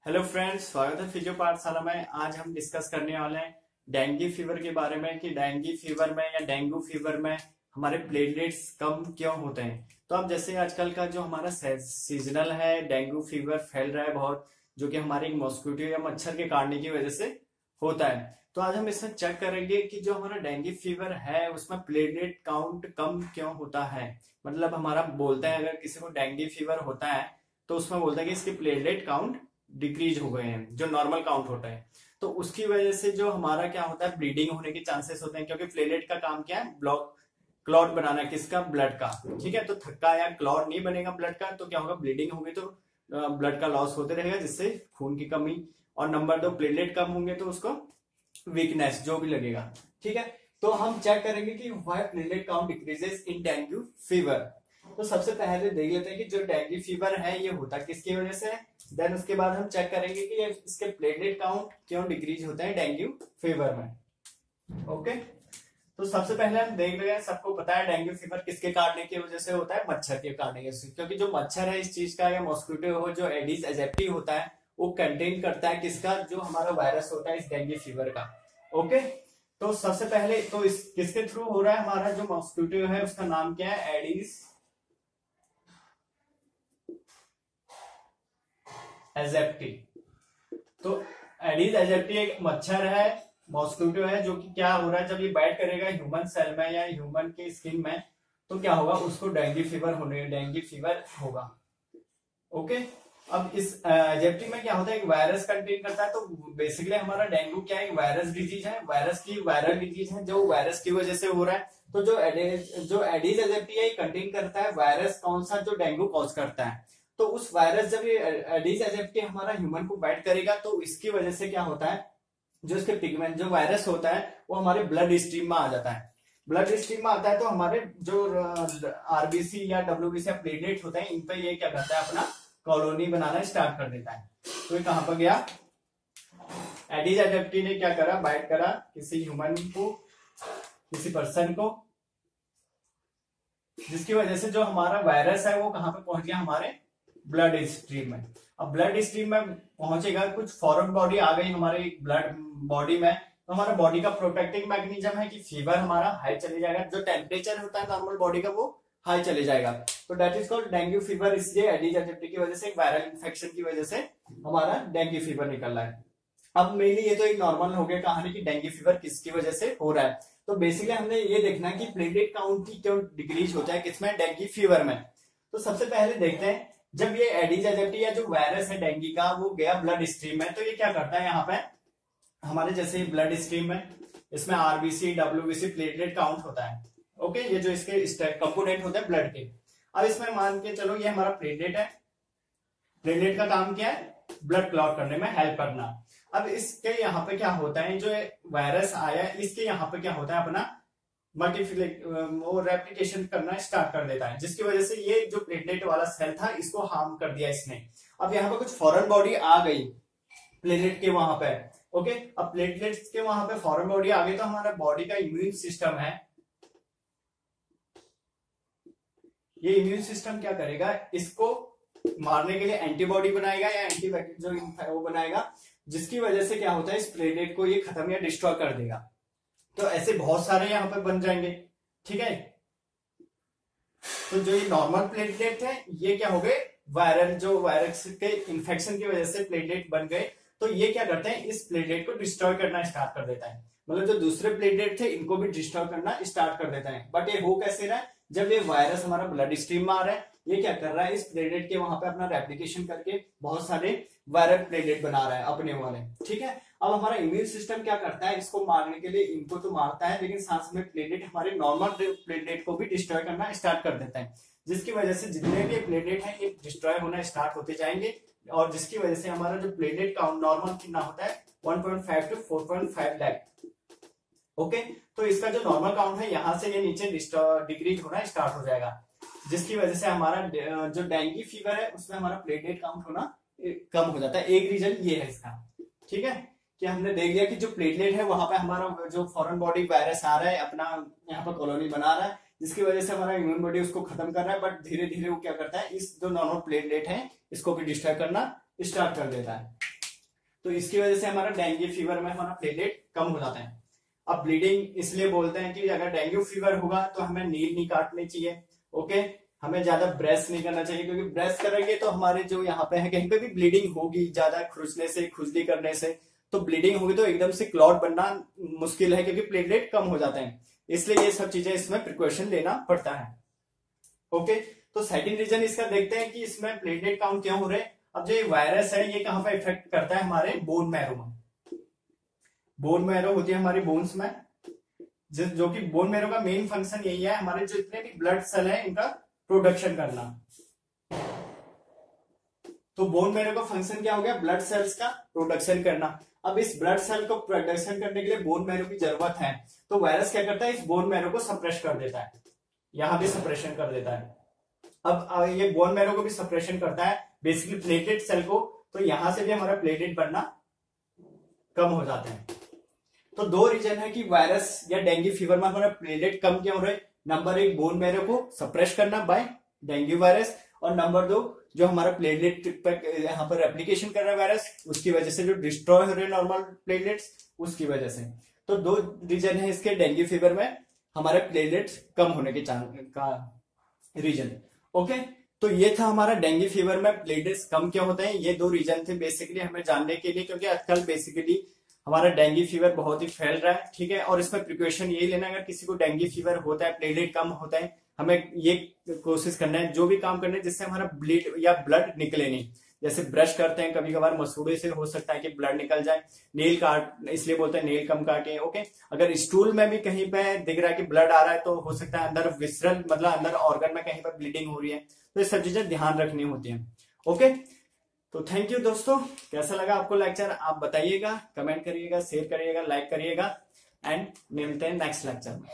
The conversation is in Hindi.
हेलो फ्रेंड्स, स्वागत है फिजियो पाठशाला में। आज हम डिस्कस करने वाले हैं डेंगू फीवर के बारे में कि डेंगू फीवर में या डेंगू फीवर में हमारे प्लेटलेट्स कम क्यों होते हैं। तो अब जैसे आजकल का जो हमारा सीजनल है, डेंगू फीवर फैल रहा है बहुत, जो कि हमारे मॉस्किटो या मच्छर के काटने की वजह से होता है। तो आज हम इसमें चेक करेंगे कि जो हमारा डेंगू फीवर है उसमें प्लेटलेट काउंट कम क्यों होता है। मतलब हमारा बोलते हैं अगर किसी को डेंगू फीवर होता है तो उसमें बोलता है कि इसके प्लेटलेट काउंट डिक्रीज हो गए हैं, जो नॉर्मल काउंट होता है। तो उसकी वजह से जो हमारा क्या होता है, ब्लीडिंग होने के चांसेस होते हैं, क्योंकि प्लेटलेट का काम क्या है, ब्लॉक क्लॉट बनाना है, किसका, ब्लड का। ठीक है, तो थक्का या क्लॉट नहीं बनेगा ब्लड का तो क्या होगा, ब्लीडिंग होगी तो ब्लड का लॉस होते रहेगा, जिससे खून की कमी। और नंबर 2, प्लेटलेट कम होंगे तो उसको वीकनेस जो भी लगेगा। ठीक है, तो हम चेक करेंगे कि why platelet count decreases in dengue fever. तो सबसे पहले देख लेते हैं कि जो डेंगू फीवर है ये होता किसकी वजह से है। देन उसके बाद हम चेक करेंगे कि इसके प्लेटलेट काउंट क्यों डिक्रीज होते हैं डेंगू फीवर में। ओके, तो सबसे पहले हम देख रहे हैं, सबको पता है डेंगू फीवर किसके काटने की वजह से होता है, मच्छर के काटने की वजह से। क्योंकि जो मच्छर है इस चीज का, या मॉस्किटो हो, जो एडिस एजिप्टी होता है वो कंटेन करता है किसका, जो हमारा वायरस होता है इस डेंगू फीवर का। ओके, तो सबसे पहले तो इस किसके थ्रू हो रहा है, हमारा जो मॉस्किटो है उसका नाम क्या है, एडिस एजिप्टी। तो एडिस एजिप्टी एक मच्छर है, मॉस्किटो है, जो कि क्या हो रहा है, जब ये बाइट करेगा ह्यूमन सेल में या ह्यूमन की स्किन में तो क्या होगा, उसको डेंगू फीवर होगा। ओके, अब इस एजिप्टी में क्या होता है, एक वायरस कंटेन करता है। तो बेसिकली हमारा डेंगू क्या है, वायरस डिजीज है, वायरल डिजीज है, जो वायरस की वजह से हो रहा है। तो जो एडिस एजिप्टी है कंटेन करता है वायरस, कौन सा, जो डेंगू कॉज करता है। तो उस वायरस जब ये एडिस एजिप्टी हमारा ह्यूमन को बाइट करेगा तो इसकी वजह से क्या होता है, जो इसके पिगमेंट, जो वायरस होता है वो हमारे ब्लड स्ट्रीम में आ जाता है। ब्लड स्ट्रीम में आता है तो हमारे जो आरबीसी या डब्ल्यूबीसी प्लेटलेट होते हैं इन पे ये क्या करता है, अपना कॉलोनी बनाना स्टार्ट कर देता है। तो ये कहां पर गया, एडिस एजिप्टी ने क्या करा, बाइट करा किसी ह्यूमन को, किसी पर्सन को, जिसकी वजह से जो हमारा वायरस है वो कहां पे पहुंच गया, हमारे ब्लड स्ट्रीम में। अब ब्लड स्ट्रीम में पहुंचेगा, कुछ फॉरेन बॉडी आ गई हमारे ब्लड बॉडी में, तो हमारा बॉडी का प्रोटेक्टिंग मैकेनिज्म है कि फीवर हमारा हाई चले जाएगा, जो टेम्परेचर होता है नॉर्मल बॉडी का वो हाई चले जाएगा। तो that is called dengue fever. इसलिए एडिस एजिप्टी की वजह से, वायरल इन्फेक्शन की वजह से हमारा डेंगू फीवर निकल रहा है। अब मेनली ये तो एक नॉर्मल हो गया कहानी कि डेंगू फीवर किसकी वजह से हो रहा है। तो बेसिकली हमने ये देखना है कि प्लेटलेट काउंट क्यों डिक्रीज होता है किसमें, डेंगू फीवर में। तो सबसे पहले देखते हैं, जब ये एडिस एजिप्टी या जो वायरस है डेंगू का वो गया ब्लड स्ट्रीम में, तो ये क्या करता है, यहाँ पे हमारे जैसे ब्लड स्ट्रीम में इसमें आरबीसी डब्ल्यूबीसी प्लेटलेट काउंट होता है। ओके, ये जो इसके कंपोनेंट होते हैं ब्लड के। अब इसमें मान के चलो ये हमारा प्लेटलेट है, प्लेटलेट का काम क्या है, ब्लड क्लॉट करने में हेल्प करना। अब इसके यहाँ पे क्या होता है, जो वायरस आया इसके यहाँ पे क्या होता है, अपना वो रेप्लिकेशन करना स्टार्ट कर देता है, जिसकी वजह से ये जो प्लेटलेट वाला सेल था इसको हार्म कर दिया इसने। अब यहाँ पे कुछ फॉरेन बॉडी आ गई प्लेटलेट के वहां पे। ओके, अब प्लेटलेट्स के वहां पे फॉरेन बॉडी आ गई तो हमारा बॉडी का इम्यून सिस्टम है, ये इम्यून सिस्टम क्या करेगा, इसको मारने के लिए एंटीबॉडी बनाएगा या एंटीबैक्टीरियल जो वो बनाएगा, जिसकी वजह से क्या होता है, इस प्लेटलेट को ये खत्म या डिस्ट्रॉय कर देगा। तो ऐसे बहुत सारे यहाँ पे बन जाएंगे। ठीक है, तो जो ये नॉर्मल प्लेटलेट है ये क्या हो गए, वायरस के इन्फेक्शन की वजह से प्लेटलेट बन गए। तो ये क्या करते हैं, इस प्लेटलेट को डिस्ट्रॉय करना स्टार्ट कर देता है, मतलब जो दूसरे प्लेटलेट थे इनको भी डिस्ट्रॉय करना स्टार्ट कर देता है। बट ये हो कैसे रहा है, जब ये वायरस हमारा ब्लड स्ट्रीम में आ रहा है, ये क्या कर रहा है, इस प्लेटलेट के वहां पे अपना रेप्लिकेशन करके बहुत सारे वायरल प्लेटलेट बना रहा है अपने वाले। ठीक है, अब हमारा इम्यून सिस्टम क्या करता है, इसको मारने के लिए इनको तो मारता है, लेकिन साथ में प्लेटलेट, हमारे नॉर्मल प्लेटलेट को भी डिस्ट्रॉय करना स्टार्ट कर देता है, जिसकी वजह से जितने भी प्लेटलेट हैं ये डिस्ट्रॉय होना स्टार्ट होते जाएंगे। और जिसकी वजह से हमारा जो प्लेटलेट काउंट नॉर्मल कितना होता है, 1.5 to 4.5 लाख। ओके, तो इसका जो नॉर्मल काउंट है यहाँ से ये नीचे डिक्रीज होना स्टार्ट हो जाएगा, जिसकी वजह से हमारा जो डेंगू फीवर है उसमें हमारा प्लेटलेट काउंट होना कम हो जाता है। एक रीजन ये है इसका। ठीक है, कि हमने देख लिया कि जो प्लेटलेट है वहां पे हमारा जो फॉरेन बॉडी वायरस आ रहा है, अपना यहाँ पर कॉलोनी बना रहा है, जिसकी वजह से हमारा इम्यून बॉडी उसको खत्म कर रहा है। बट धीरे धीरे वो क्या करता है, इस जो नॉर्मल प्लेटलेट है इसको भी डिस्ट्रॉय करना स्टार्ट कर देता है। तो इसकी वजह से हमारा डेंगू फीवर में हमारा प्लेटलेट कम हो जाता है। अब ब्लीडिंग इसलिए बोलते हैं कि अगर डेंगू फीवर होगा तो हमें नील नहीं काटनी चाहिए। ओके, हमें ज्यादा ब्रेस नहीं करना चाहिए, क्योंकि ब्रेस करेंगे तो हमारे जो यहाँ पे है कहीं पे भी ब्लीडिंग होगी, ज्यादा खुजने से, खुजली करने से, तो ब्लीडिंग होगी तो एकदम से क्लॉट बनना मुश्किल है, क्योंकि प्लेटलेट कम हो जाते हैं। इसलिए ये सब चीजें इसमें प्रिकॉशन लेना पड़ता है। ओके, तो सेकंड रीजन इसका देखते हैं कि इसमें प्लेटलेट काउंट क्यों हो रहे हैं। अब जो ये वायरस है ये कहां पे इफेक्ट करता है, हमारे बोन मैरो में। बोन मैरो होती है हमारी बोन्स में, जो कि बोन मैरो का मेन फंक्शन यही है, हमारे जितने भी ब्लड सेल है इनका प्रोडक्शन करना। तो बोन मैरो का फंक्शन क्या हो गया, ब्लड सेल्स का प्रोडक्शन करना। अब इस ब्लड सेल को प्रोडक्शन करने के लिए बोन मैरो की जरूरत है, तो वायरस क्या करता है, इस बोन मैरो को सप्रेस कर देता है, यहां भी सप्रेशन कर देता है। अब ये बोन मैरो को भी सप्रेशन करता है, बेसिकली प्लेटलेट सेल को, तो यहां से भी हमारा प्लेटलेट बनना कम हो जाते हैं। तो दो रीजन है कि वायरस या डेंगू फीवर में हमारा प्लेटलेट कम क्यों हो रहे हैं। नंबर 1 बोन मैरो को सप्रेस करना बाय डेंगू वायरस, और नंबर 2 जो हमारा प्लेटलेट पर यहाँ पर एप्लीकेशन कर रहा है वायरस, उसकी वजह से जो डिस्ट्रॉय हो रहे हैं नॉर्मल प्लेटलेट्स, उसकी वजह से। तो दो रीजन है इसके डेंगू फीवर में हमारे प्लेटलेट्स कम होने के चांस का रीजन। ओके, तो ये था हमारा डेंगू फीवर में प्लेटलेट्स कम क्यों होते हैं। ये दो रीजन थे बेसिकली हमें जानने के लिए, क्योंकि आजकल बेसिकली हमारा डेंगू फीवर बहुत ही फैल रहा है, ठीक है। और इसमें प्रिकॉशन यही लेना, अगर किसी को डेंगू फीवर होता है, प्लेटलेट कम होता है, हमें ये कोशिश करना है, जो भी काम करना है जिससे हमारा ब्लीड या ब्लड निकले नहीं। जैसे ब्रश करते हैं कभी कभार मसूड़े से हो सकता है कि ब्लड निकल जाए, नेल काट, इसलिए बोलते हैं नेल कम काटे। ओके, अगर स्टूल में भी कहीं पे दिख रहा है कि ब्लड आ रहा है, तो हो सकता है अंदर विसरल मतलब अंदर ऑर्गन में कहीं पर ब्लीडिंग हो रही है, तो ये सब चीजें ध्यान रखनी होती है। ओके, तो थैंक यू दोस्तों, कैसा लगा आपको लेक्चर आप बताइएगा, कमेंट करिएगा, शेयर करिएगा, लाइक करिएगा, एंड मिलते हैं नेक्स्ट लेक्चर में।